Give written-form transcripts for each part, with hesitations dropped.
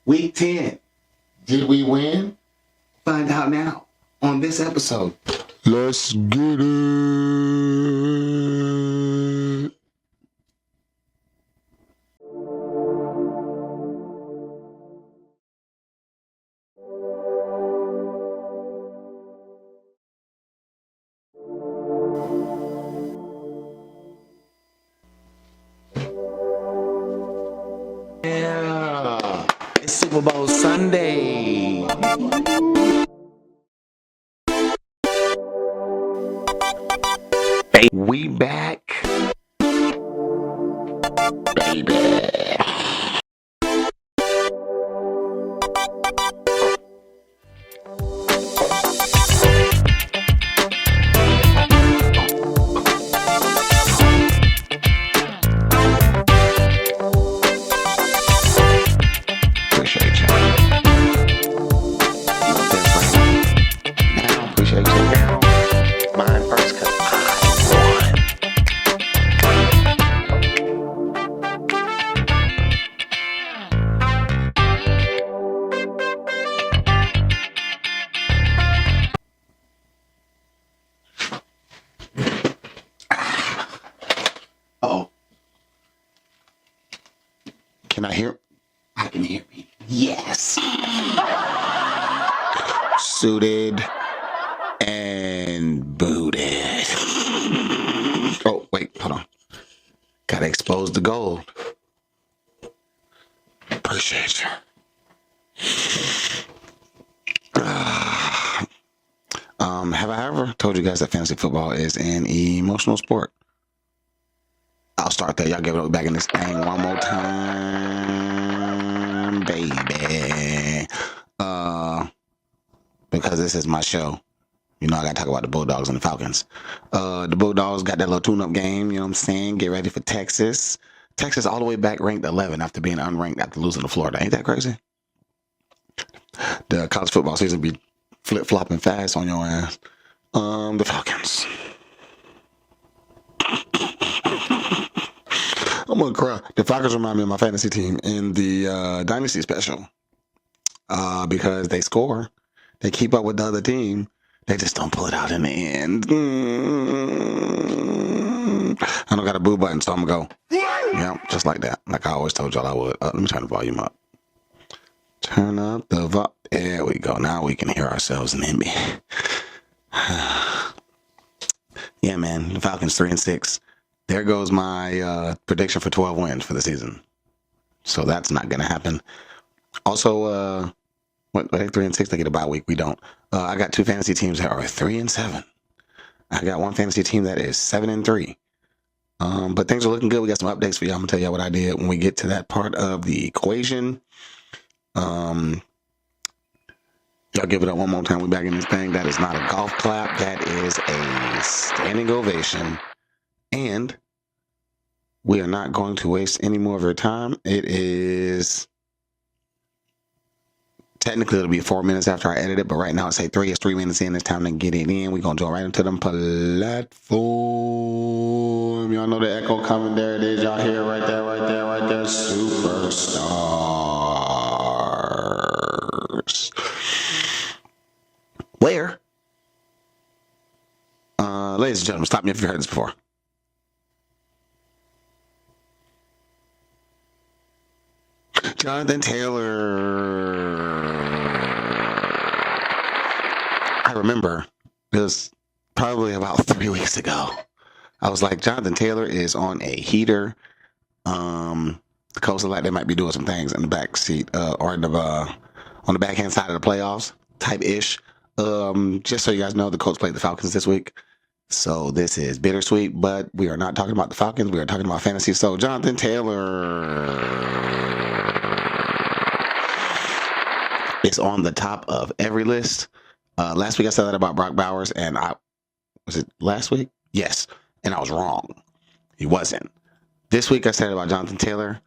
Week 10. Did we win? Find out now on this episode. Let's get it. Yeah, it's Super Bowl Sunday. We back, baby. Appreciate you. Now, appreciate you now. Mine first, cause I won. Uh-oh. Can I hear? I can hear me. Yes. Suited and booted. Oh, wait, hold on. Gotta expose the gold. Appreciate you. Have I ever told you guys that fantasy football is an emotional sport? I'll start there. Y'all give it back in this thing one more time, baby. Because this is my show. You know, I gotta talk about the Bulldogs and the Falcons. The Bulldogs got that little tune-up game, you know what I'm saying? Get ready for Texas. Texas all the way back ranked 11 after being unranked after losing to Florida. Ain't that crazy? The college football season be flip-flopping fast on your ass. The Falcons. I'm gonna cry. The Falcons remind me of my fantasy team in the Dynasty special. Because they score. They keep up with the other team. They just don't pull it out in the end. I don't got a boo button, so I'm gonna go. Yeah, just like that. Like I always told y'all I would. Let me turn the volume up. Turn up the volume. There we go. Now we can hear ourselves in me. Yeah, man. The Falcons 3-6. There goes my prediction for 12 wins for the season. So that's not gonna happen. Also, what 3-6? They get a bye week. We don't. I got two fantasy teams that are 3-7. I got one fantasy team that is 7-3. But things are looking good. We got some updates for y'all. I'm gonna tell y'all what I did when we get to that part of the equation. Y'all give it up one more time. We back in this thing. That is not a golf clap. That is a standing ovation. And we are not going to waste any more of your time. It is technically it'll be 4 minutes after I edit it, but right now it's 3. It's 3 minutes in. It's time to get it in. We're gonna jump right into them platform. Y'all know the echo coming. There it is. Y'all hear it right there, right there, right there. Superstars. Where? Ladies and gentlemen, stop me if you've heard this before. Jonathan Taylor. I remember it was probably about 3 weeks ago. I was like, Jonathan Taylor is on a heater. The Colts look like they might be doing some things in the back seat or in the, on the backhand side of the playoffs type ish. Just so you guys know, the Colts played the Falcons this week. So this is bittersweet, but we are not talking about the Falcons. We are talking about fantasy. So Jonathan Taylor is on the top of every list. Last week I said that about Brock Bowers, and was it last week? Yes, and I was wrong. He wasn't. This week I said about Jonathan Taylor.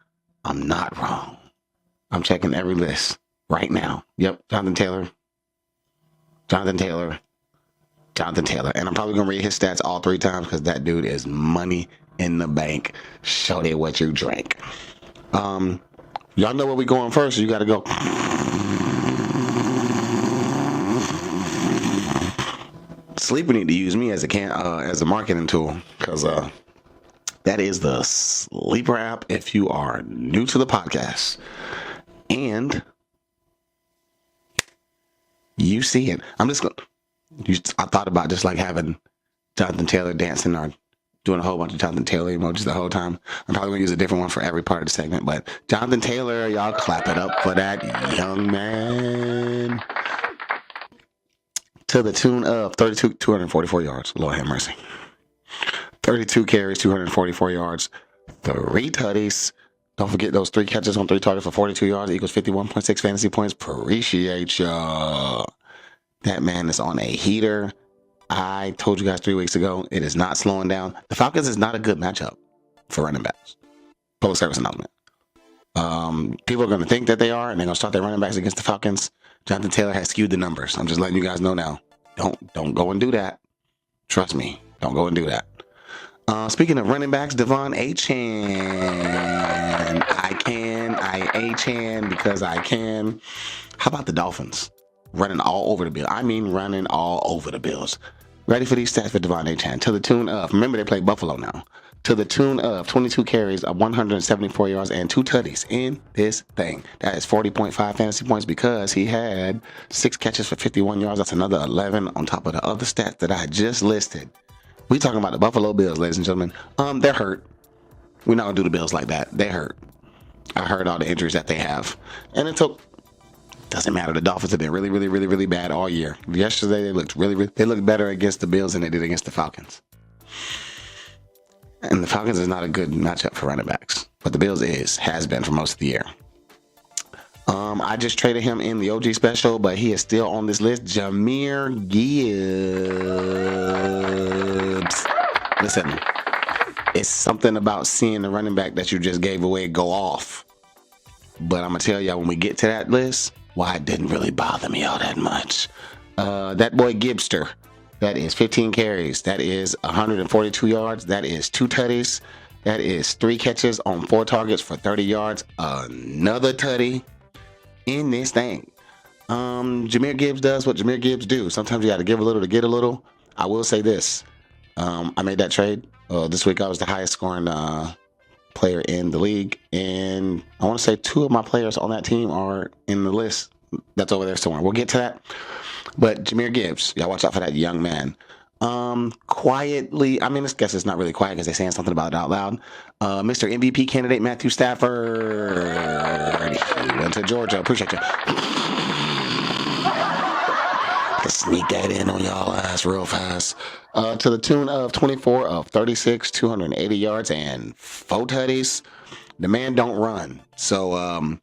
I'm not wrong. I'm checking every list right now. Yep, Jonathan Taylor. Jonathan Taylor. Jonathan Taylor. And I'm probably going to read his stats all 3 times because that dude is money in the bank. Show me what you drank. Y'all know where we going first. You got to go. Sleeper need to use me as a marketing tool, because that is the Sleeper app if you are new to the podcast. And you see it. I thought about just like having Jonathan Taylor dancing or doing a whole bunch of Jonathan Taylor emojis the whole time. I'm probably going to use a different one for every part of the segment. But Jonathan Taylor, y'all clap it up for that young man. To the tune of 244 yards. Lord have mercy. 32 carries, 244 yards, 3 tutties. Don't forget those 3 catches on 3 targets for 42 yards equals 51.6 fantasy points. Appreciate ya. That man is on a heater. I told you guys 3 weeks ago, it is not slowing down. The Falcons is not a good matchup for running backs. Public service announcement. People are going to think that they are, and they're going to start their running backs against the Falcons. Jonathan Taylor has skewed the numbers. I'm just letting you guys know now. Don't go and do that. Trust me. Don't go and do that. Speaking of running backs, Devon Achane. I A-Chan because I can. How about the Dolphins? Running all over the Bills. I mean, running all over the Bills. Ready for these stats for Devon Achane. To the tune of, remember they play Buffalo now. To the tune of 22 carries, 174 yards, and 2 tutties in this thing. That is 40.5 fantasy points because he had 6 catches for 51 yards. That's another 11 on top of the other stats that I just listed. We talking about the Buffalo Bills, ladies and gentlemen. They're hurt. We're not gonna do the Bills like that. They're hurt. I heard all the injuries that they have, and doesn't matter. The Dolphins have been really bad all year. Yesterday they looked they looked better against the Bills than they did against the Falcons. And the Falcons is not a good matchup for running backs, but the Bills has been for most of the year. I just traded him in the OG special, but he is still on this list. Jahmyr Gibbs. Listen, it's something about seeing the running back that you just gave away go off. But I'm going to tell y'all when we get to that list, why it didn't really bother me all that much. That boy Gibbster, that is 15 carries. That is 142 yards. That is 2 tutties. That is 3 catches on 4 targets for 30 yards. Another tutty in this thing. Jahmyr Gibbs does what Jahmyr Gibbs do. Sometimes you got to give a little to get a little. I will say this. I made that trade. This week I was the highest scoring player in the league. And I want to say 2 of my players on that team are in the list. That's over there somewhere. We'll get to that. But Jahmyr Gibbs, y'all watch out for that young man. Quietly, I mean, I guess it's not really quiet because they're saying something about it out loud. Mr. MVP candidate Matthew Stafford. He went to Georgia. Appreciate you. Let's sneak that in on y'all ass real fast. To the tune of 24 of 36, 280 yards, and 4 tutties. The man don't run. So,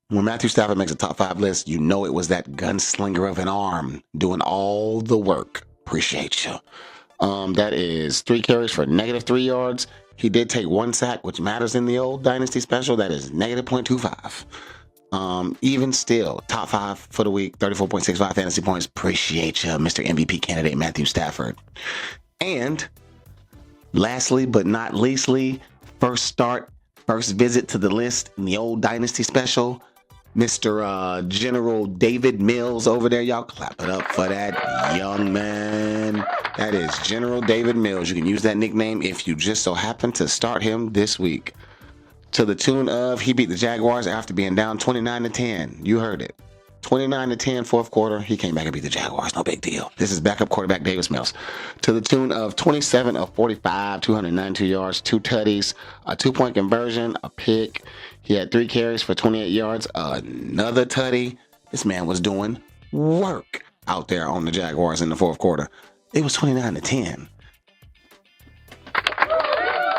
when Matthew Stafford makes a top 5 list, you know it was that gunslinger of an arm doing all the work. Appreciate you. That is 3 carries for -3 yards. He did take 1 sack, which matters in the old Dynasty special. That is -0.25. Even still, top 5 for the week, 34.65 fantasy points. Appreciate you, Mr. MVP candidate Matthew Stafford. And lastly, but not leastly, first visit to the list in the old Dynasty special. Mr. General David Mills over there. Y'all clap it up for that young man. That is General David Mills. You can use that nickname if you just so happen to start him this week. To the tune of, he beat the Jaguars after being down 29-10. You heard it. 29-10 fourth quarter. He came back and beat the Jaguars. No big deal. This is backup quarterback Davis Mills. To the tune of 27 of 45, 292 yards, 2 tutties, a 2-point conversion, a pick. He had 3 carries for 28 yards, another tutty. This man was doing work out there on the Jaguars in the fourth quarter. It was 29-10.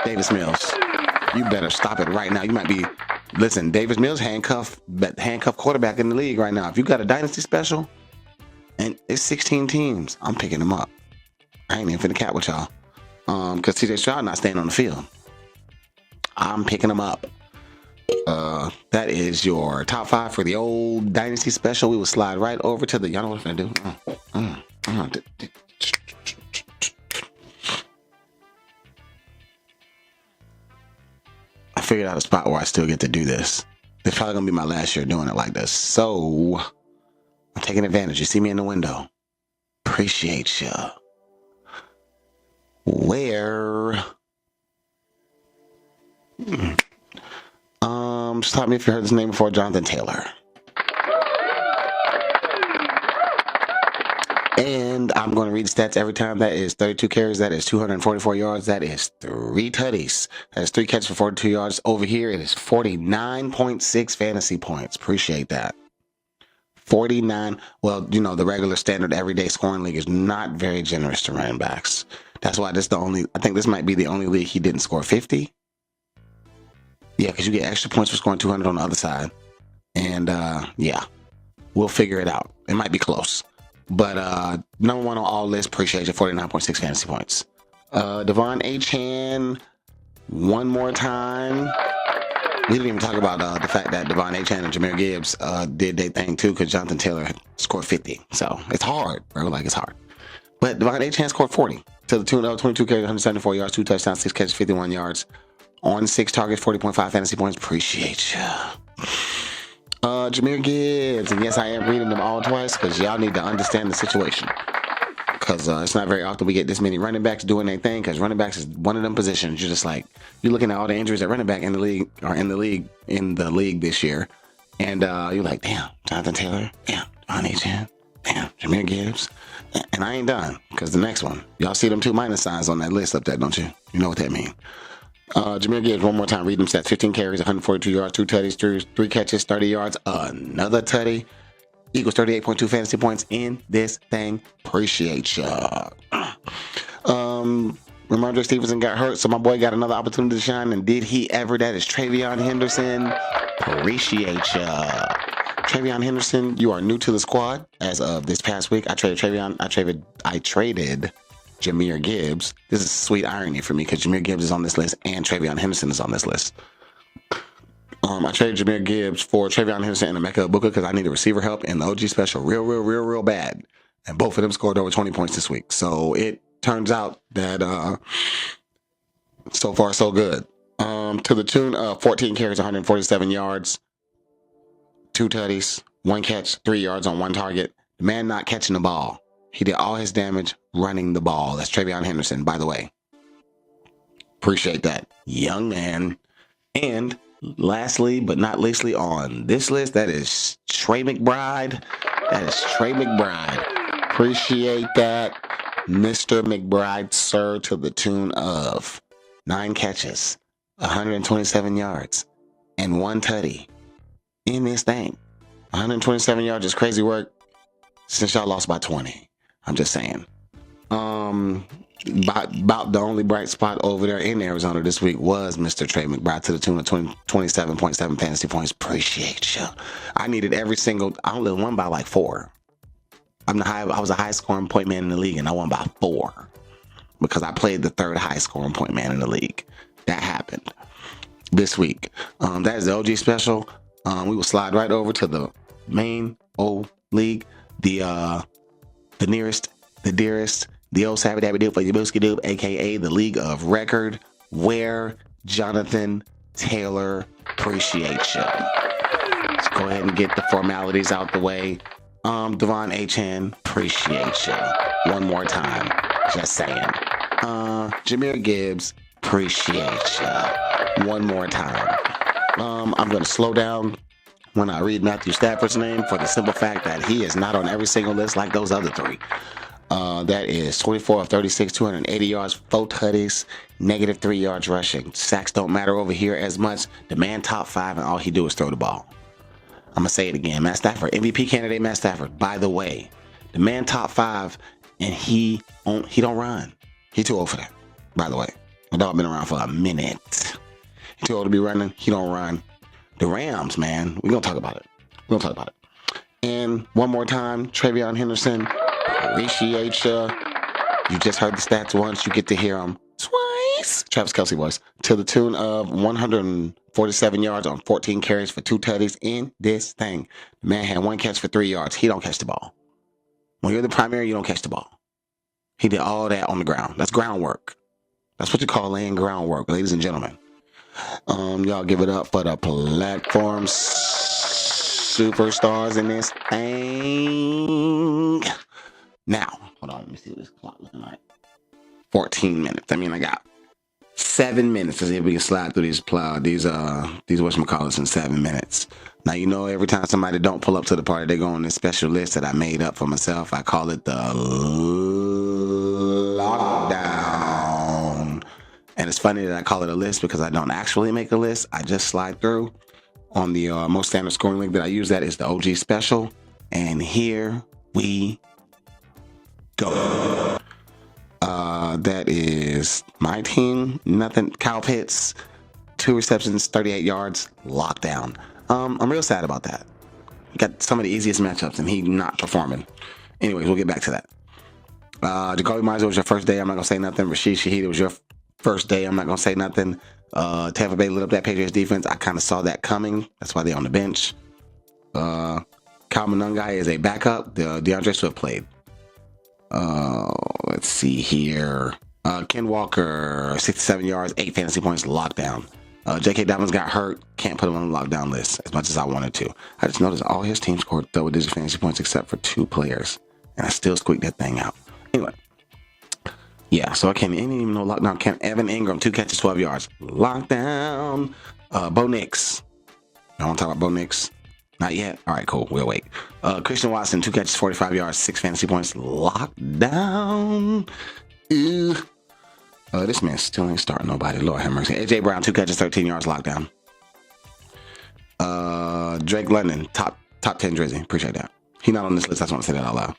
Davis Mills, you better stop it right now. You might be, listen, Davis Mills handcuff quarterback in the league right now. If you got a dynasty special and it's 16 teams, I'm picking him up. I ain't even finna cat with y'all. Because CJ Stroud not staying on the field. I'm picking him up. That is your top 5 for the old dynasty special. We will slide right over to the, y'all know what I'm finna do. I figured out a spot where I still get to do this. This probably gonna be my last year doing it like this. So I'm taking advantage. You see me in the window. Appreciate ya. Where? Stop me if you heard this name before. Jonathan Taylor. And I'm going to read the stats every time. That is 32 carries. That is 244 yards. That is 3 tutties. That is 3 catches for 42 yards. Over here, it is 49.6 fantasy points. Appreciate that. 49. Well, you know, the regular standard everyday scoring league is not very generous to running backs. That's why I think this might be the only league he didn't score 50. Yeah, because you get extra points for scoring 200 on the other side. And yeah, we'll figure it out. It might be close. But number one on all lists, appreciate you, 49.6 fantasy points. Devon Achane, one more time. We didn't even talk about the fact that Devon Achane and Jahmyr Gibbs did their thing too, because Jonathan Taylor scored 50. So it's hard, bro. Like, it's hard. But Devon Achane scored 40 to the tune of 22 carries, 174 yards, 2 touchdowns, 6 catches, 51 yards. On 6 targets, 40.5 fantasy points. Appreciate you. Jahmyr Gibbs, and yes, I am reading them all twice because y'all need to understand the situation. Because it's not very often we get this many running backs doing their thing. Because running backs is one of them positions. You're just like, you're looking at all the injuries at running back in the league this year, and you're like, damn, Jonathan Taylor, damn, Devon Achane, damn, Jahmyr Gibbs, and I ain't done because the next one, y'all see them 2 minus signs on that list up there, don't you? You know what that means. Jahmyr Gibbs, one more time, read them stats. 15 carries, 142 yards, 2 tutties, 3 catches, 30 yards, another tutty. Equals 38.2 fantasy points in this thing. Appreciate ya. Ramondre Stevenson got hurt, so my boy got another opportunity to shine, and did he ever? That is Travion Henderson. Appreciate ya. Travion Henderson, you are new to the squad as of this past week. I traded Jahmyr Gibbs. This is sweet irony for me because Jahmyr Gibbs is on this list and Travion Henderson is on this list. I traded Jahmyr Gibbs for Travion Henderson and Emeka Ibuka because I needed receiver help in the OG special real bad. And both of them scored over 20 points this week. So it turns out that so far so good. To the tune of 14 carries, 147 yards, 2 tutties, 1 catch, 3 yards on 1 target. The man not catching the ball. He did all his damage running the ball. That's Travion Henderson, by the way. Appreciate that, young man. And lastly, but not leastly on this list, that is Trey McBride. Appreciate that, Mr. McBride, sir, to the tune of 9 catches, 127 yards, and 1 tutty in this thing. 127 yards is crazy work since y'all lost by 20. I'm just saying. About the only bright spot over there in Arizona this week was Mr. Trey McBride to the tune of 27.7 fantasy points. Appreciate you. I needed I only won by like 4. I was a high scoring point man in the league, and I won by 4 because I played the 3rd high scoring point man in the league. That happened this week. That is the OG special. We will slide right over to the main old league, the nearest, the dearest, the old Savvy Dabby Doop for your Booski Doop, aka the League of Record, where Jonathan Taylor. Appreciate you. Let's go ahead and get the formalities out the way. Devon Achane, appreciate you. One more time. Just saying. Jahmyr Gibbs, appreciate you. One more time. I'm going to slow down when I read Matthew Stafford's name for the simple fact that he is not on every single list like those other 3. That is 24 of 36, 280 yards, 4 tutties, -3 yards rushing. Sacks don't matter over here as much. The man top 5, and all he do is throw the ball. I'm going to say it again. Matt Stafford, MVP candidate Matt Stafford. By the way, the man top 5, and he don't run. He too old for that, by the way. My dog been around for a minute. He too old to be running. He don't run. The Rams, man. We're going to talk about it. And one more time, Travion Henderson. Appreciate you. You just heard the stats once. You get to hear them twice. Travis Kelce voice. To the tune of 147 yards on 14 carries for 2 tutties in this thing. The man had 1 catch for 3 yards. He don't catch the ball. When you're the primary, you don't catch the ball. He did all that on the ground. That's groundwork. That's what you call laying groundwork, ladies and gentlemen. Y'all give it up for the platform superstars in this thing. Now, hold on, let me see what this clock looking like. 14 minutes. I mean, I got 7 minutes to see if we can slide through these whatchamacallits in 7 minutes. Now, you know, every time somebody don't pull up to the party, they go on this special list that I made up for myself. I call it the lockdown. And it's funny that I call it a list because I don't actually make a list. I just slide through. On the most standard scoring link that I use, that is the OG special. And here we go. That is my team. Nothing. Kyle Pitts, 2 receptions, 38 yards, lockdown. I'm real sad about that. Got some of the easiest matchups and he not performing. Anyways, we'll get back to that. Jacoby Myers, it was your first day. I'm not gonna say nothing. Rashid Shaheed, it was your first day. I'm not gonna say nothing. Tampa Bay lit up that Patriots defense. I kind of saw that coming. That's why they're on the bench. Kyle Monangai is a backup. DeAndre Swift played. Let's see here. Ken Walker, 67 yards, 8 fantasy points, lockdown. J.K. Dobbins got hurt. Can't put him on the lockdown list as much as I wanted to. I just noticed all his teams scored double-digit fantasy points except for 2 players. And I still squeaked that thing out. Anyway. Yeah, so I can't even know lockdown. Evan Ingram, 2 catches, 12 yards. Lockdown. Bo Nix. I want to talk about Bo Nix. Not yet? All right, cool. We'll wait. Christian Watson, 2 catches, 45 yards, 6 fantasy points. Lockdown. Ew. This man still ain't starting nobody. Lord have mercy. AJ Brown, 2 catches, 13 yards. Lockdown. Drake London, top 10 Drizzy. Appreciate that. He not on this list. I just want to say that out loud.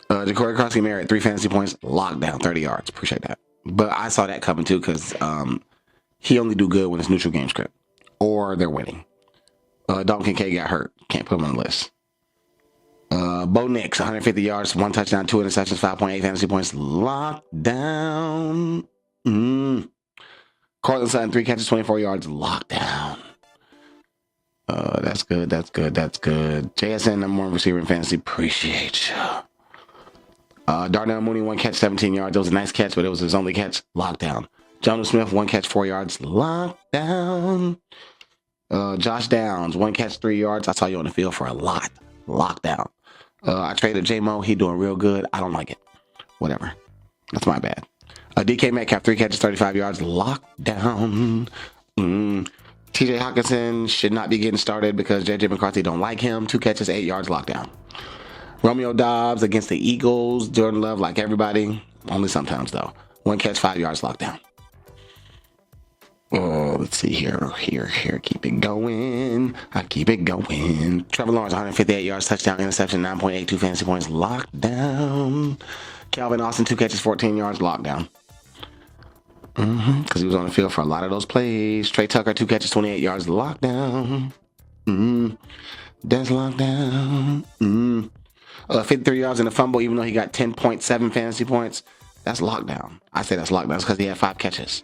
Ja'Cory Crosby Merritt, 3 fantasy points, lockdown, 30 yards. Appreciate that. But I saw that coming too because he only do good when it's neutral game script or they're winning. Dalton Kincaid got hurt. Can't put him on the list. Bo Nix, 150 yards, 1 touchdown, 2 interceptions, 5.8 fantasy points, lockdown. Cortland Sutton, 3 catches, 24 yards, lockdown. That's good. JSN, number 1 receiver in fantasy. Appreciate you. Darnell Mooney, 1 catch, 17 yards. It was a nice catch, but it was his only catch. Lockdown. Jonnu Smith, 1 catch, 4 yards. Lockdown. Josh Downs, 1 catch, 3 yards. I saw you on the field for a lot. Lockdown. I traded J-Mo. He doing real good. I don't like it. Whatever. That's my bad. DK Metcalf, 3 catches, 35 yards. Lockdown. TJ Hawkinson should not be getting started because JJ McCarthy don't like him. 2 catches, 8 yards. Lockdown. Romeo Dobbs against the Eagles. Jordan Love, like everybody. Only sometimes, though. 1 catch, 5 yards, lockdown. Oh, let's see here. Keep it going. I keep it going. Trevor Lawrence, 158 yards, touchdown, interception, 9.82 fantasy points, lockdown. Calvin Austin, 2 catches, 14 yards, lockdown. Because he was on the field for a lot of those plays. Trey Tucker, 2 catches, 28 yards, lockdown. That's lockdown. 53 yards in a fumble, even though he got 10.7 fantasy points. That's lockdown. I say that's lockdown because he had 5 catches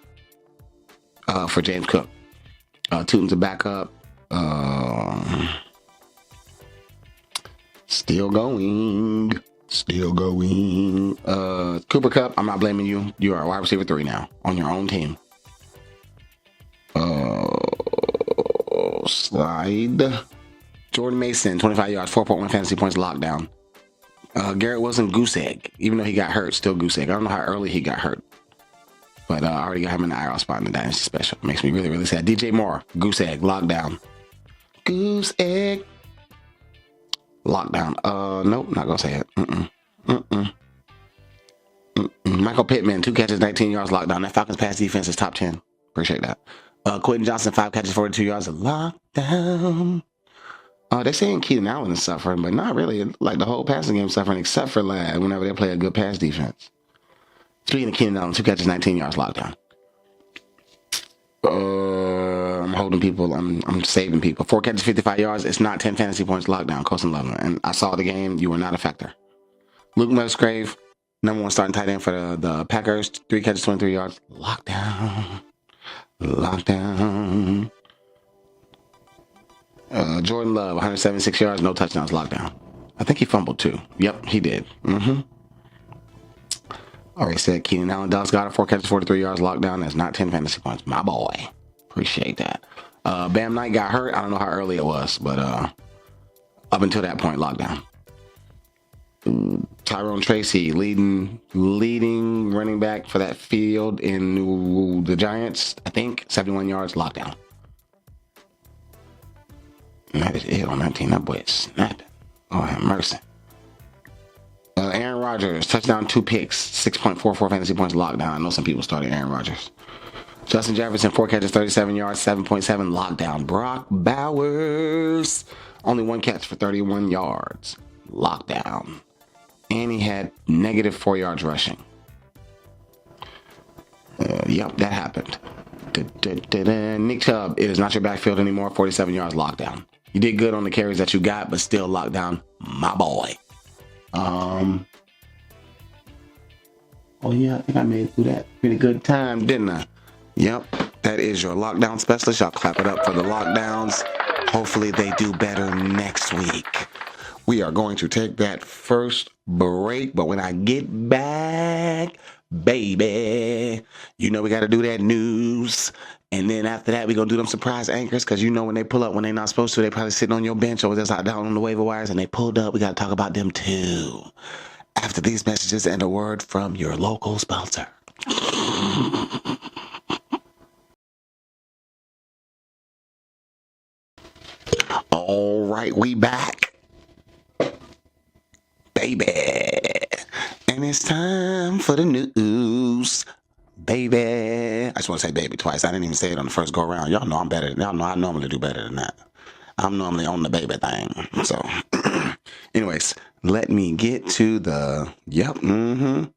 for James Cook. Tootin's a backup. Still going. Cooper Kupp, I'm not blaming you. You are a wide receiver 3 now on your own team. Slide. Jordan Mason, 25 yards, 4.1 fantasy points, lockdown. Garrett Wilson, goose egg. Even though he got hurt, still goose egg. I don't know how early he got hurt. But I already got him in the IR spot in the Dynasty Special. Makes me really, really sad. DJ Moore, goose egg, lockdown. Goose egg. Lockdown. Nope, not gonna say it. Michael Pittman, 2 catches, 19 yards, lockdown. That Falcons pass defense is top 10. Appreciate that. Quentin Johnson, 5 catches, 42 yards, lockdown. They're saying Keenan Allen is suffering, but not really. Like the whole passing game suffering, except for Lad whenever they play a good pass defense. Speaking of Keenan Allen, 2 catches, 19 yards, lockdown. I'm holding people. I'm saving people. 4 catches, 55 yards. It's not 10 fantasy points, lockdown. Colson Loveland. And I saw the game. You were not a factor. Luke Musgrave, number 1 starting tight end for the Packers. 3 catches, 23 yards, lockdown. Jordan Love, 176 yards, no touchdowns, lockdown. I think he fumbled too. Yep, he did. Already said Keenan Allen, Dallas Goedert, 4 catches, 43 yards, lockdown. That's not 10 fantasy points. My boy. Appreciate that. Bam Knight got hurt. I don't know how early it was, but up until that point, lockdown. Tyrone Tracy, leading running back for that field in the Giants, I think, 71 yards, lockdown. And that is it on that team. That boy is snapping. Oh, have mercy. Aaron Rodgers, touchdown, 2 picks, 6.44 fantasy points, lockdown. I know some people started Aaron Rodgers. Justin Jefferson, 4 catches, 37 yards, 7.7 lockdown. Brock Bowers, only 1 catch for 31 yards, lockdown. And he had negative 4 yards rushing. Yep, that happened. Nick Chubb, it is not your backfield anymore, 47 yards, lockdown. You did good on the carries that you got, but still lockdown, my boy. Oh yeah, I think I made it through that pretty good time, didn't I? Yep, that is your lockdown specialist. Y'all clap it up for the lockdowns. Hopefully they do better next week. We are going to take that first break, but when I get back, baby, you know we got to do that news. And then after that, we're going to do them surprise anchors, because you know when they pull up when they're not supposed to, they probably sitting on your bench or just out down on the waiver wires, and they pulled up. We got to talk about them too. After these messages and a word from your local sponsor. All right, we back, baby. And it's time for the news, baby. I just want to say baby twice. I didn't even say it on the first go around. Y'all know I'm better. Y'all know I normally do better than that. I'm normally on the baby thing. So, anyways, let me get to the, Travion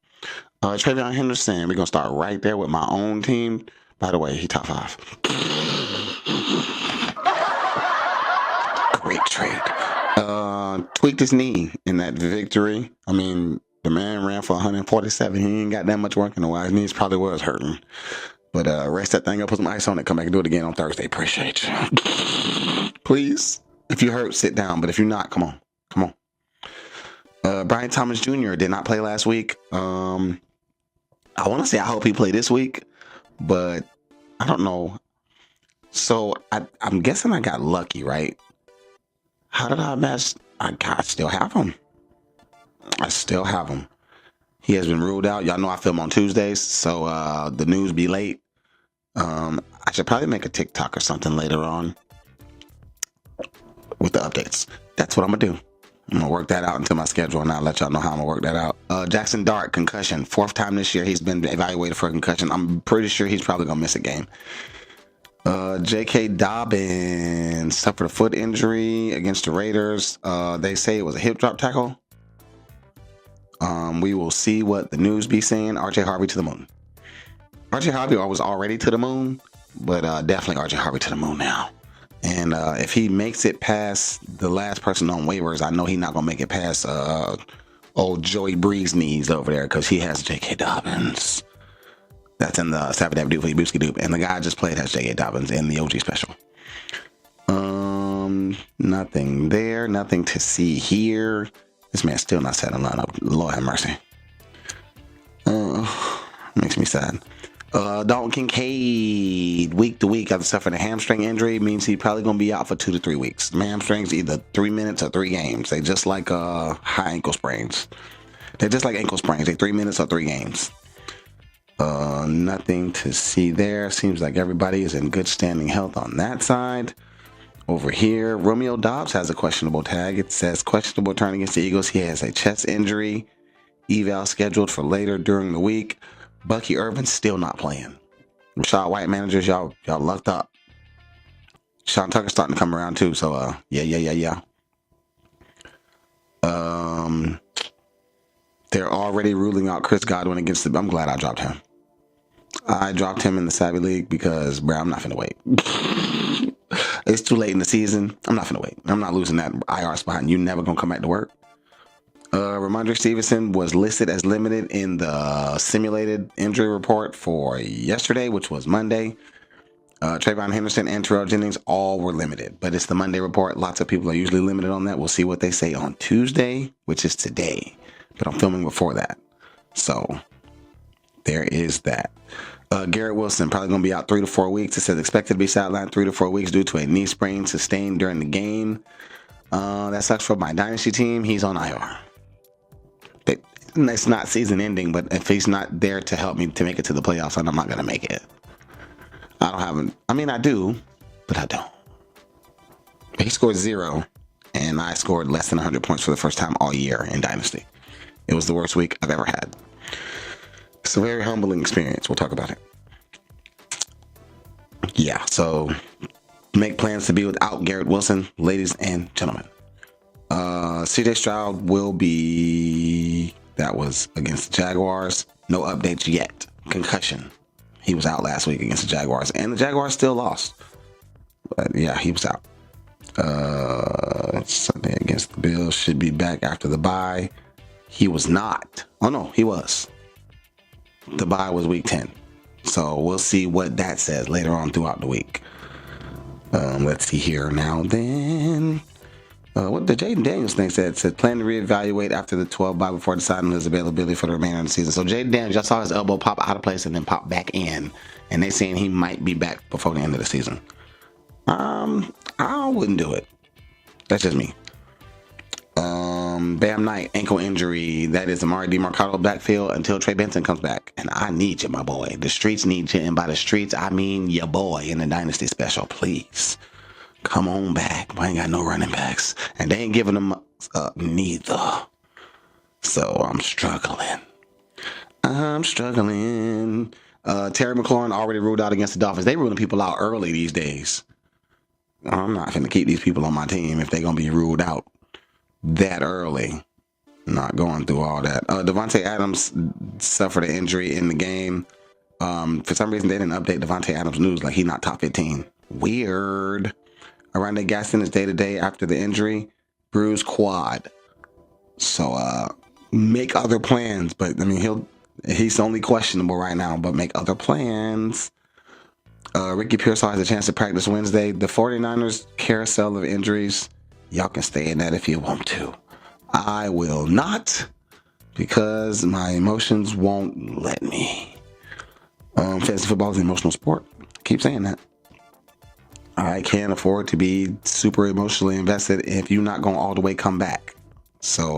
Henderson. We're going to start right there with my own team. By the way, he top 5. Great trade. Tweaked his knee in that victory. I mean, the man ran for 147. He ain't got that much work in a while. His knees probably was hurting. But rest that thing up, put some ice on it, come back and do it again on Thursday. Appreciate you. Please. If you hurt, sit down. But if you're not, come on. Brian Thomas Jr. did not play last week. I want to say I hope he played this week, but I don't know. So I'm guessing I got lucky, right? How did I mess? I still have him. He has been ruled out. Y'all know I film on Tuesdays, so the news be late. I should probably make a TikTok or something later on with the updates. That's what I'm gonna do. I'm gonna work that out into my schedule, and I'll let y'all know how I'm gonna work that out. Jackson Dart, concussion. 4th time this year he's been evaluated for a concussion. I'm pretty sure he's probably gonna miss a game. J.K. Dobbins suffered a foot injury against the Raiders. They say it was a hip drop tackle. We will see what the news be saying. R.J. Harvey to the moon. R.J. Harvey was already to the moon, but definitely R.J. Harvey to the moon now. And if he makes it past the last person on waivers, I know he's not going to make it past old Joey Breeze knees over there, because he has J.K. Dobbins. That's in the Sabbath Doop Booski Doop. And the guy I just played has J.K. Dobbins in the OG special. Nothing there. Nothing to see here. This man's still not setting line up. Lord have mercy. Makes me sad. Dalton Kincaid, week to week after suffering a hamstring injury, means he's probably going to be out for 2 to 3 weeks. The hamstrings either 3 minutes or 3 games. They just like high ankle sprains. They're just like ankle sprains. They 3 minutes or 3 games. Nothing to see there. Seems like everybody is in good standing health on that side. Over here, Romeo Doubs has a questionable tag. It says questionable turn against the Eagles. He has a chest injury. Eval scheduled for later during the week. Bucky Irvin's still not playing. Rashad White managers, y'all lucked up. Sean Tucker's starting to come around too. So yeah. They're already ruling out Chris Godwin against the. I'm glad I dropped him. I dropped him in the Savvy League because, bro, I'm not finna wait. It's too late in the season. I'm not finna wait. I'm not losing that IR spot, and you never gonna come back to work. Ramondre Stevenson was listed as limited in the simulated injury report for yesterday, which was Monday. Trayvon Henderson and Terrell Jennings all were limited, but it's the Monday report. Lots of people are usually limited on that. We'll see what they say on Tuesday, which is today, but I'm filming before that. So there is that. Garrett Wilson probably going to be out 3 to 4 weeks. It says expected to be sidelined 3 to 4 weeks due to a knee sprain sustained during the game. That sucks for my dynasty team. He's on IR. It's not season ending, but if he's not there to help me to make it to the playoffs, I'm not going to make it. I do, but I don't. He scored 0, and I scored less than 100 points for the first time all year in dynasty. It was the worst week I've ever had. It's a very humbling experience. We'll talk about it. Yeah, so make plans to be without Garrett Wilson, ladies and gentlemen. CJ Stroud will be... That was against the Jaguars. No updates yet. Concussion. He was out last week against the Jaguars, and the Jaguars still lost. But yeah, he was out. Sunday against the Bills. Should be back after the bye. He was not. Oh no, he was. The bye was week 10. So we'll see what that says later on throughout the week. Let's see here now then. What the Jaden Daniels thing said plan to reevaluate after the 12 bye before deciding his availability for the remainder of the season. So Jaden Daniels, y'all saw his elbow pop out of place and then pop back in. And they saying he might be back before the end of the season. I wouldn't do it. That's just me. Bam Knight, ankle injury. That is Amari DeMarcado backfield until Trey Benson comes back. And I need you, my boy. The streets need you. And by the streets, I mean your boy in the Dynasty Special. Please. Come on back. I ain't got no running backs. And they ain't giving them up neither. So I'm struggling. Terry McLaurin already ruled out against the Dolphins. They ruling people out early these days. I'm not going to keep these people on my team if they're going to be ruled out that early. Not going through all that. Devontae Adams suffered an injury in the game. For some reason, they didn't update Devontae Adams news like he's not top 15. Weird. Aranda Gaston is day-to-day after the injury. Bruised quad. So, make other plans. But, I mean, he's only questionable right now, but make other plans. Ricky Pearsall has a chance to practice Wednesday. The 49ers carousel of injuries. Y'all can stay in that if you want to. I will not, because my emotions won't let me. Fantasy football is an emotional sport. Keep saying that. I can't afford to be super emotionally invested if you're not going to all the way come back. So,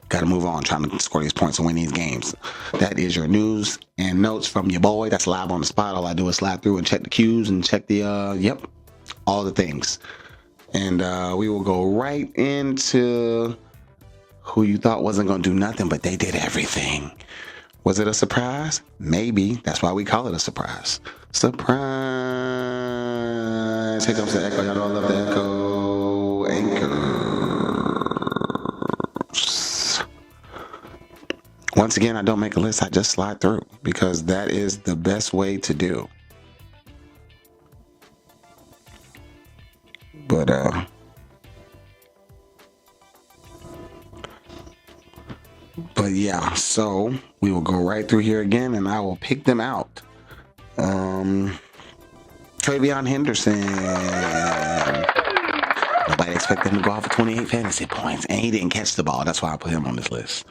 got to move on, trying to score these points and win these games. That is your news and notes from your boy. That's live on the spot. All I do is slide through and check the cues and check the, all the things. And we will go right into who you thought wasn't going to do nothing, but they did everything. Was it a surprise? Maybe. That's why we call it a surprise. Surprise. Here comes the echo. Y'all know I love the echo. Anchors. Once again, I don't make a list. I just slide through because that is the best way to do. But yeah, so we will go right through here again and I will pick them out. Travion Henderson. Nobody expected him to go off for 28 fantasy points, and he didn't catch the ball. That's why I put him on this list.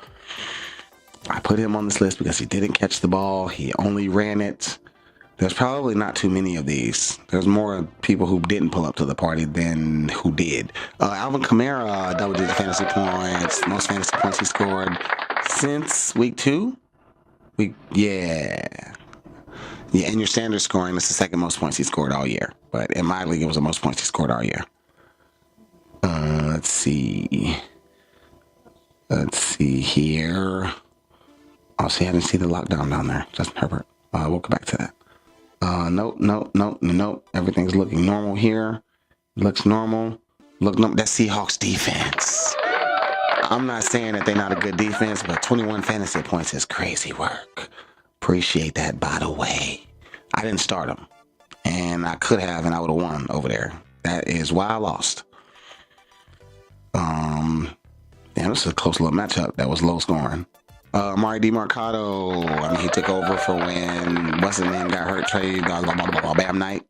I put him on this list because he didn't catch the ball. He only ran it. There's probably not too many of these. There's more people who didn't pull up to the party than who did. Alvin Kamara, double-digit fantasy points. Most fantasy points he scored since week 2. Yeah, and your standard scoring is the second most points he scored all year. But in my league, it was the most points he scored all year. Let's see here. Oh, see, I didn't see the lockdown down there. Justin Herbert. We'll go back to that. Nope. Everything's looking normal here. Looks normal. That's Seahawks defense. I'm not saying that they're not a good defense, but 21 fantasy points is crazy work. Appreciate that, by the way. I didn't start them. And I could have, and I would have won over there. That is why I lost. This is a close little matchup. That was low scoring. Amari DeMarcado, he took over for when what's his name got hurt, Bam Knight.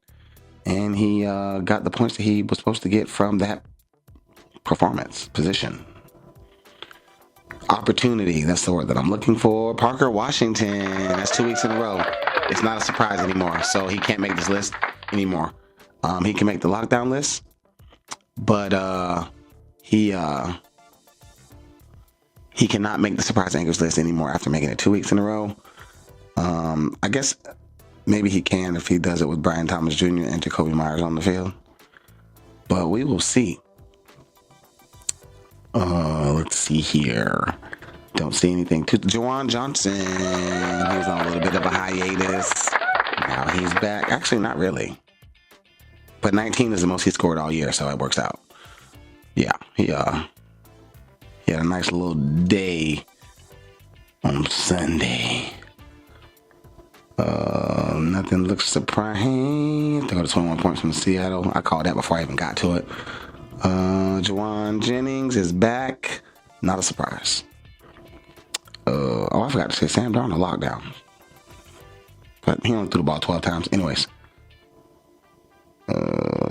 And he got the points that he was supposed to get from that performance position. opportunity. That's the word that I'm looking for. Parker Washington. That's 2 weeks in a row. It's not a surprise anymore. So he can't make this list anymore. He can make the lockdown list, but he cannot make the surprise anchors list anymore after making it 2 weeks in a row. I guess maybe he can if he does it with Brian Thomas Jr. and Jacoby Myers on the field. But we will see. Let's see here. Don't see anything. Juwan Johnson. He was on a little bit of a hiatus. Now he's back. Actually, not really. But 19 is the most he scored all year, so it works out. Yeah, he had a nice little day on Sunday. Nothing looks surprising. They go to 21 points from Seattle. I called that before I even got to it. Juwan Jennings is back. Not a surprise. I forgot to say Sam Darnold lockdown. But he only threw the ball 12 times. Anyways.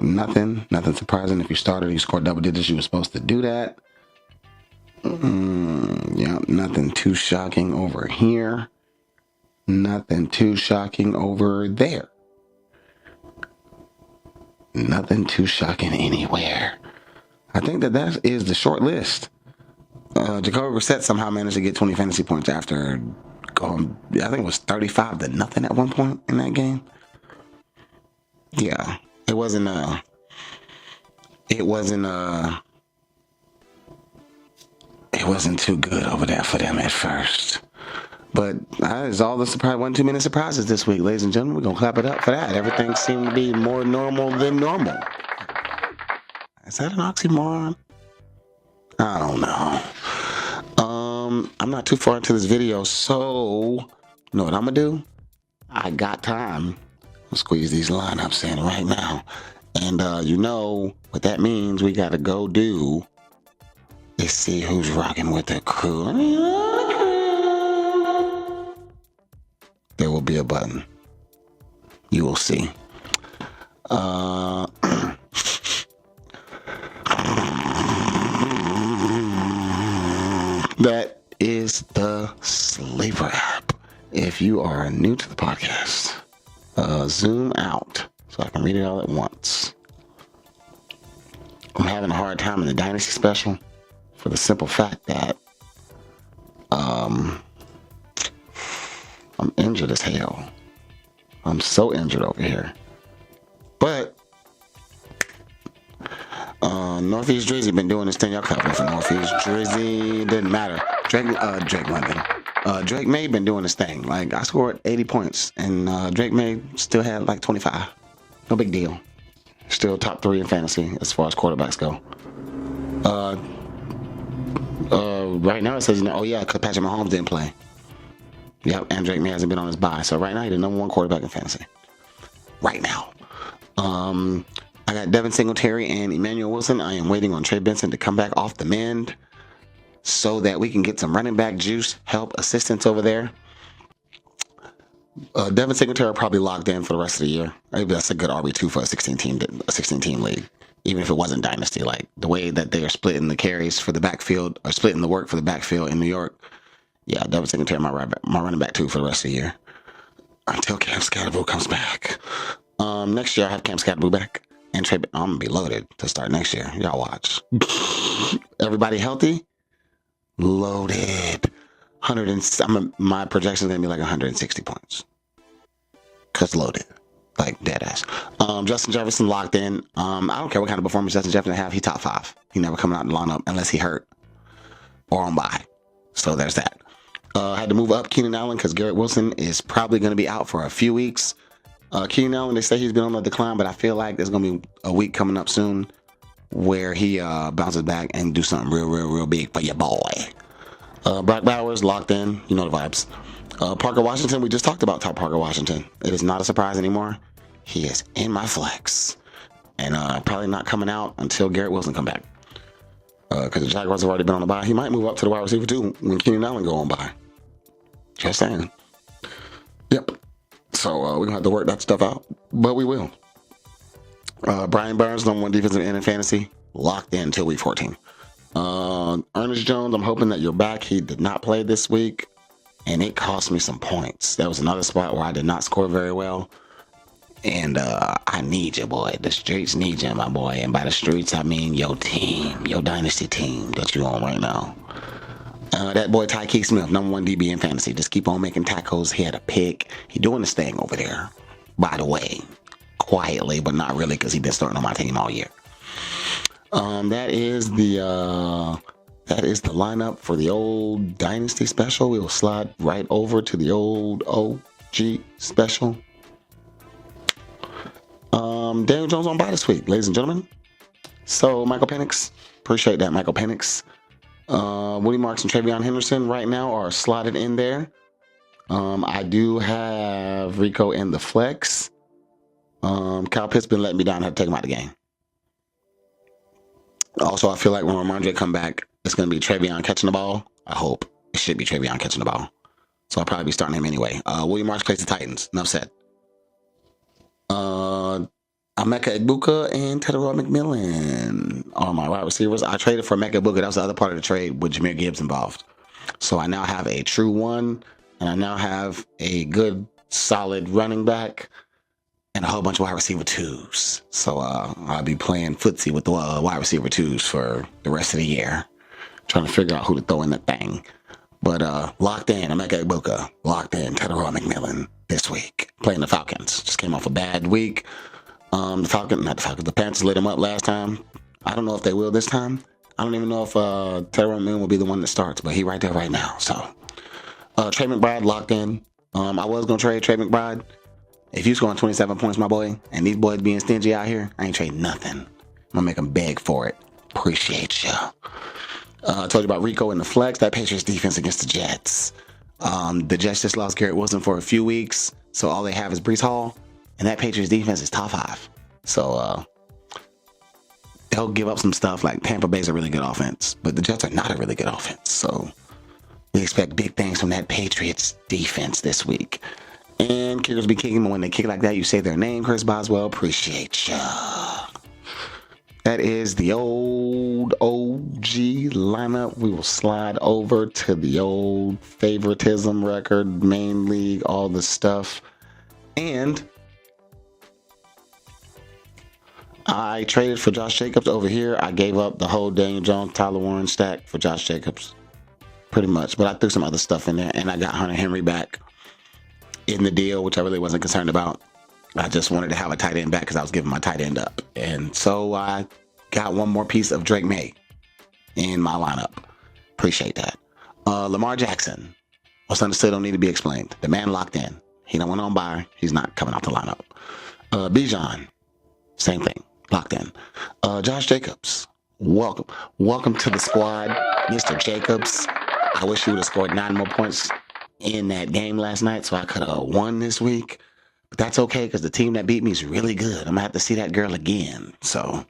Nothing surprising. If you started, you scored double digits, you were supposed to do that. Yeah, nothing too shocking over here. Nothing too shocking over there. Nothing too shocking anywhere. I think that is the short list. Jacoby Brissett somehow managed to get 20 fantasy points after going, I think it was 35-0 at one point in that game. Yeah, it wasn't too good over there for them at first. But that is all the surprise. 1 2-minute surprises this week, ladies and gentlemen. We're going to clap it up for that. Everything seemed to be more normal than normal. Is that an oxymoron? I don't know. I'm not too far into this video, so you know what I'm going to do? I got time. I'll squeeze these lineups in right now. And you know what that means. We got to go do is see who's rocking with the crew. There will be a button. You will see. That is the Sleeper app. If you are new to the podcast, zoom out so I can read it all at once. I'm having a hard time in the Dynasty special for the simple fact that I'm injured as hell. I'm so injured over here. But Northeast Drizzy been doing this thing. Y'all cover for Northeast Drizzy. Didn't matter. Drake London. Drake May been doing this thing. Like, I scored 80 points, and Drake May still had like 25. No big deal. Still top 3 in fantasy as far as quarterbacks go. Right now it says, oh yeah, because Patrick Mahomes didn't play. Yep, and Drake May hasn't been on his bye. So right now he's the number 1 quarterback in fantasy. Right now. I got Devin Singletary and Emmanuel Wilson. I am waiting on Trey Benson to come back off the mend so that we can get some running back juice, help, assistance over there. Devin Singletary probably locked in for the rest of the year. Maybe that's a good RB2 for a 16-team league. Even if it wasn't Dynasty, like the way that they are splitting the carries for the backfield, or splitting the work for the backfield in New York. Yeah, Devin Singletary my running back too for the rest of the year. Until Cam Scatterboo comes back. Next year I have Cam Scatterboo back. And Trey, I'm going to be loaded to start next year. Y'all watch. Everybody healthy? Loaded. My projection is going to be like 160 points. Because loaded. Like, dead ass. Justin Jefferson locked in. I don't care what kind of performance Justin Jefferson have. He top 5. He never coming out in the lineup unless he hurt. Or on bye. So there's that. I had to move up Keenan Allen because Garrett Wilson is probably going to be out for a few weeks. Keenan Allen, they say he's been on the decline, but I feel like there's going to be a week coming up soon where he bounces back and do something real big for your boy. Brock Bowers locked in. You know the vibes. Parker Washington, we just talked about Parker Washington. It is not a surprise anymore. He is in my flex. And probably not coming out until Garrett Wilson come back. Because the Jaguars have already been on the bye. He might move up to the wide receiver too when Keenan Allen go on bye. Just saying. Yep. So we're going to have to work that stuff out. But we will. Brian Burns, number 1 defensive end in fantasy. Locked in until week 14. Ernest Jones, I'm hoping that you're back. He did not play this week, and it cost me some points. That was another spot where I did not score very well. And I need you, boy. The streets need you, my boy. And by the streets, I mean your team, your dynasty team that you on right now. That boy Tyke Smith, number 1 DB in fantasy. Just keep on making tackles. He had a pick. He doing his thing over there, by the way. Quietly, but not really, because he been starting on my team all year. That is the lineup for the old Dynasty special. We will slide right over to the old OG special. Daniel Jones on bye this week, ladies and gentlemen. So Michael Penix, appreciate that, Michael Penix. Woody Marks and Travion Henderson right now are slotted in there. I do have Rico in the flex. Kyle Pitts been letting me down. I have to take him out of the game. Also, I feel like when Ramondre come back, it's going to be Travion catching the ball. I hope it should be Travion catching the ball. So I'll probably be starting him anyway. William Marks plays the Titans. Enough said. Emeka Egbuka and Tedroy McMillan are my wide receivers. I traded for Emeka Egbuka. That was the other part of the trade with Jahmyr Gibbs involved. So I now have a true one, and I now have a good, solid running back, and a whole bunch of wide receiver twos. So I'll be playing footsie with the wide receiver twos for the rest of the year, trying to figure out who to throw in the thing. But locked in, Emeka Egbuka. Locked in, Tedroy McMillan this week. Playing the Falcons. Just came off a bad week. The Panthers lit him up last time. I don't know if they will this time. I don't even know if Tedroy McMillan will be the one that starts, but he right there right now. So Trey McBride locked in. I was going to trade Trey McBride. If you scoring 27 points, my boy, and these boys being stingy out here, I ain't trading nothing. I'm going to make them beg for it. Appreciate you. I told you about Rico in the flex. That Patriots defense against the Jets. The Jets just lost Garrett Wilson for a few weeks, so all they have is Breece Hall, and that Patriots defense is top 5. So they'll give up some stuff. Like Tampa Bay's a really good offense, but the Jets are not a really good offense. So we expect big things from that Patriots defense this week. And kickers be kicking, but when they kick like that, you say their name, Chris Boswell. Appreciate ya. That is the old OG lineup. We will slide over to the old favoritism record, main league, all the stuff. And I traded for Josh Jacobs over here. I gave up the whole Daniel Jones, Tyler Warren stack for Josh Jacobs, pretty much. But I threw some other stuff in there, and I got Hunter Henry back in the deal, which I really wasn't concerned about. I just wanted to have a tight end back because I was giving my tight end up. And so I got one more piece of Drake May in my lineup. Appreciate that. Lamar Jackson. What's understood don't need to be explained. The man locked in. He don't went on by. He's not coming out the lineup. Bijan. Same thing. Locked in. Josh Jacobs. Welcome to the squad, Mr. Jacobs. I wish you would have scored 9 more points in that game last night so I could have won this week. But that's okay because the team that beat me is really good. I'm going to have to see that girl again. So,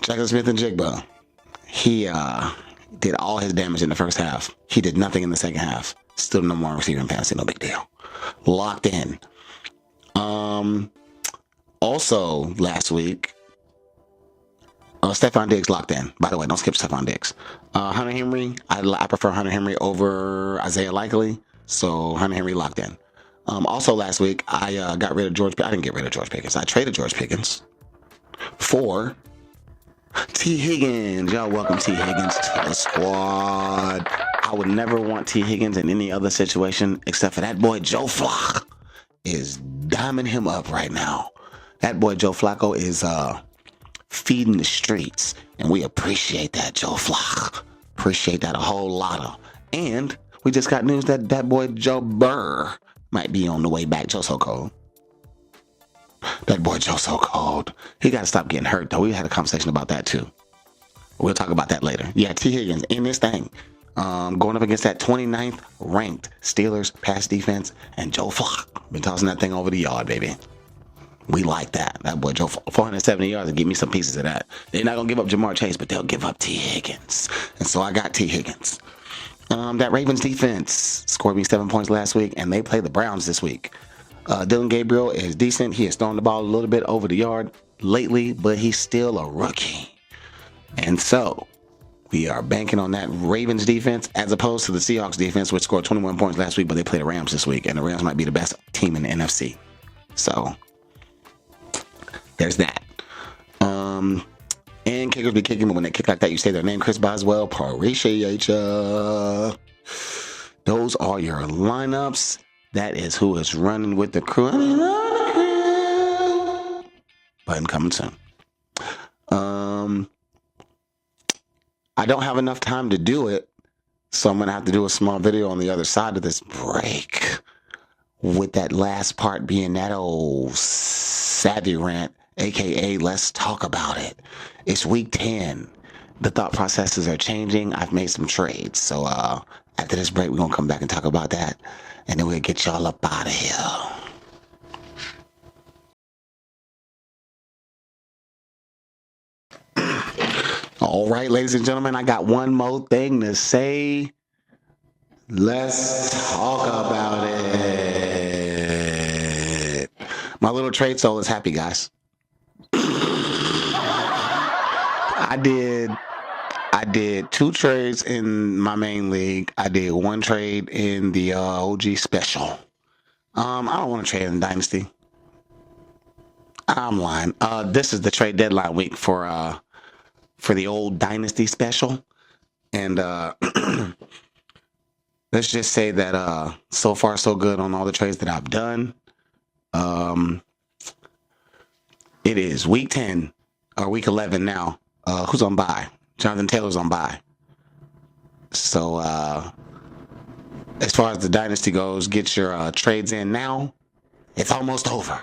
Jackson Smith and Jigba. He did all his damage in the first half. He did nothing in the second half. Still no more receiver in fantasy. No big deal. Locked in. Also, last week, Stephon Diggs locked in. By the way, don't skip Stephon Diggs. Hunter Henry, I prefer Hunter Henry over Isaiah Likely. So Hunter Henry locked in. Also last week, I got rid of George. I didn't get rid of George Pickens. I traded George Pickens for T. Higgins. Y'all welcome T. Higgins to the squad. I would never want T. Higgins in any other situation except for that boy Joe Flacco is diming him up right now. That boy Joe Flacco is feeding the streets, and we appreciate that, Joe Flacco. Appreciate that a whole lot of. And we just got news that that boy Joe Burr might be on the way back. Joe so cold. That boy Joe so cold. He got to stop getting hurt, though. We had a conversation about that, too. We'll talk about that later. Yeah, T. Higgins in this thing. Going up against that 29th ranked Steelers pass defense, and Joe Flacco been tossing that thing over the yard, baby. We like that. That boy Joe, 470 yards, and give me some pieces of that. They're not going to give up Jamar Chase, but they'll give up T. Higgins. And so I got T. Higgins. That Ravens defense scored me 7 points last week, and they play the Browns this week. Dylan Gabriel is decent. He has thrown the ball a little bit over the yard lately, but he's still a rookie. And so we are banking on that Ravens defense as opposed to the Seahawks defense, which scored 21 points last week, but they played the Rams this week, and the Rams might be the best team in the NFC. So there's that. And kickers be kicking, but when they kick like that, you say their name, Chris Boswell. Appreciate ya. Those are your lineups. That is who is running with the crew. Button coming soon. I don't have enough time to do it, so I'm gonna have to do a small video on the other side of this break, with that last part being that old savvy rant, aka let's talk about it. It's week 10. The thought processes are changing. I've made some trades, so after this break, we're gonna come back and talk about that, and then we'll get y'all up out of here. All right, ladies and gentlemen, I got one more thing to say. Let's talk about it. My little trade soul is happy, guys. I did 2 trades in my main league. I did 1 trade in the OG special. I don't want to trade in Dynasty. I'm lying. This is the trade deadline week for the old Dynasty special. And let's just say that so far so good on all the trades that I've done. It is week 10 or week 11 now. Who's on bye? Jonathan Taylor's on bye. So as far as the Dynasty goes, get your trades in now. It's almost over.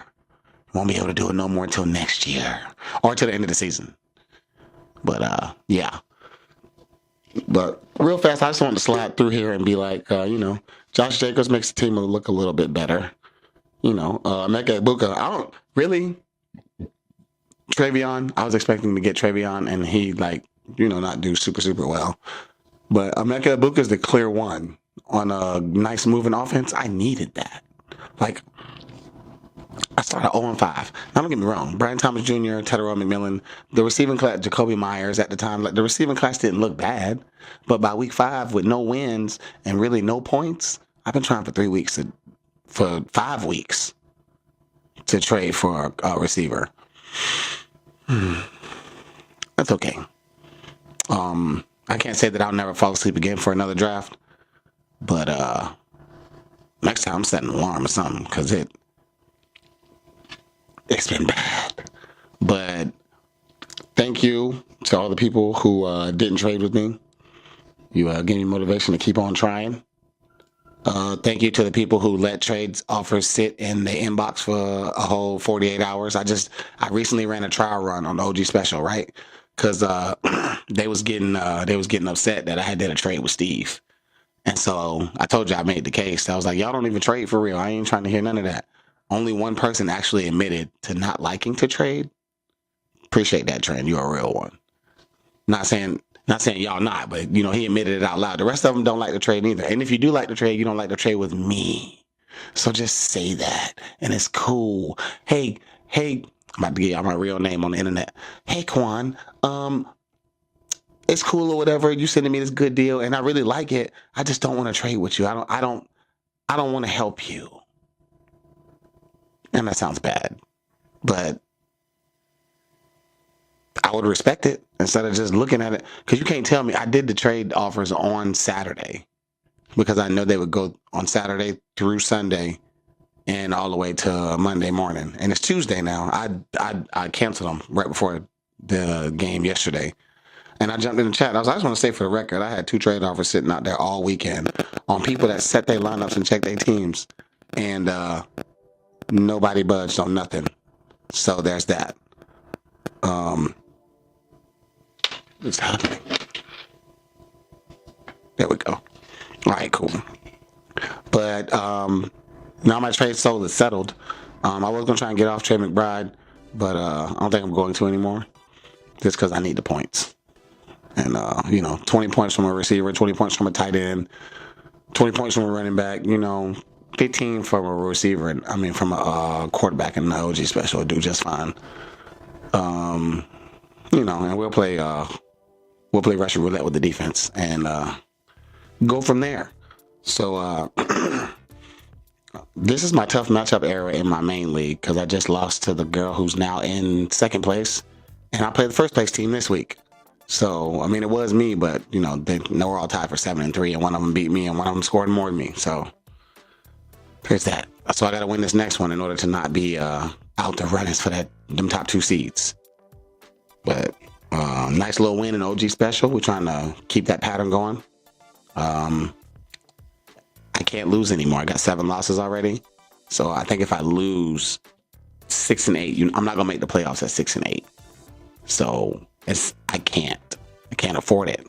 Won't be able to do it no more until next year or till the end of the season. But yeah. But real fast, I just want to slide through here and be like, Josh Jacobs makes the team look a little bit better. Emeka Egbuka, I don't really. Travion, I was expecting to get Travion, and he not do super well. But Emeka Egbuka is the clear one on a nice moving offense. I needed that. I started 0-5. Now, don't get me wrong. Brian Thomas Jr., Tedero McMillan, the receiving class, Jacoby Myers at the time, the receiving class didn't look bad. But by week 5, with no wins and really no points, I've been trying for 5 weeks to trade for a receiver. That's okay. I can't say that I'll never fall asleep again for another draft, but next time I'm setting an alarm or something, because it's been bad. But thank you to all the people who didn't trade with me. You gave me motivation to keep on trying. Thank you to the people who let trades offers sit in the inbox for a whole 48 hours. I recently ran a trial run on the OG special, right? Because they was getting upset that I had did a trade with Steve. And so I told you I made the case. I was like, y'all don't even trade for real. I ain't trying to hear none of that. Only one person actually admitted to not liking to trade. Appreciate that, Trent. You're a real one. Not saying y'all not, but he admitted it out loud. The rest of them don't like to trade either. And if you do like to trade, you don't like to trade with me. So just say that, and it's cool. Hey, I'm about to get y'all my real name on the internet. Hey, Quan, it's cool or whatever. You sending me this good deal, and I really like it. I just don't want to trade with you. I don't want to help you. And that sounds bad, but I would respect it instead of just looking at it. Because you can't tell me. I did the trade offers on Saturday because I know they would go on Saturday through Sunday and all the way to Monday morning. And it's Tuesday now. I canceled them right before the game yesterday. And I jumped in the chat. I just want to say for the record, I had 2 trade offers sitting out there all weekend on people that set their lineups and check their teams. And nobody budged on nothing. So there's that. What's happening? There we go. All right, cool. But now my trade soul is settled. I was going to try and get off Trey McBride, but I don't think I'm going to anymore. Just because I need the points. And, 20 points from a receiver, 20 points from a tight end, 20 points from a running back, 15 from a receiver, from a quarterback in the OG special would do just fine. And we'll play we'll play Russian roulette with the defense and go from there. So this is my tough matchup era in my main league because I just lost to the girl who's now in second place, and I play the first place team this week. So I mean, it was me, but you know, we're all tied for 7-3, and one of them beat me, and one of them scored more than me. So there's that. So I got to win this next one in order to not be out the runnings for them top 2 seeds. But nice little win in OG special. We're trying to keep that pattern going. I can't lose anymore. I got 7 losses already. So I think if I lose 6 and 8, I'm not gonna make the playoffs at 6 and 8. So I can't afford it.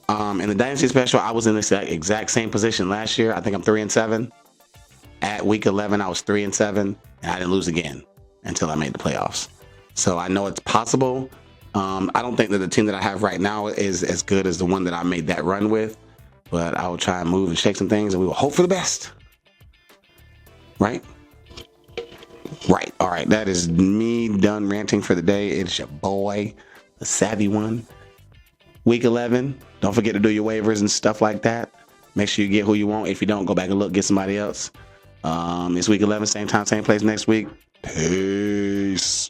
In the Dynasty Special, I was in this exact same position last year. I think I'm 3 and 7. At week 11, I was 3 and 7, and I didn't lose again until I made the playoffs. So I know it's possible. I don't think that the team that I have right now is as good as the one that I made that run with. But I will try and move and shake some things, and we will hope for the best. Right? Right. All right. That is me done ranting for the day. It's your boy, the savvy one. Week 11. Don't forget to do your waivers and stuff like that. Make sure you get who you want. If you don't, go back and look, get somebody else. It's week 11, same time, same place next week. Peace.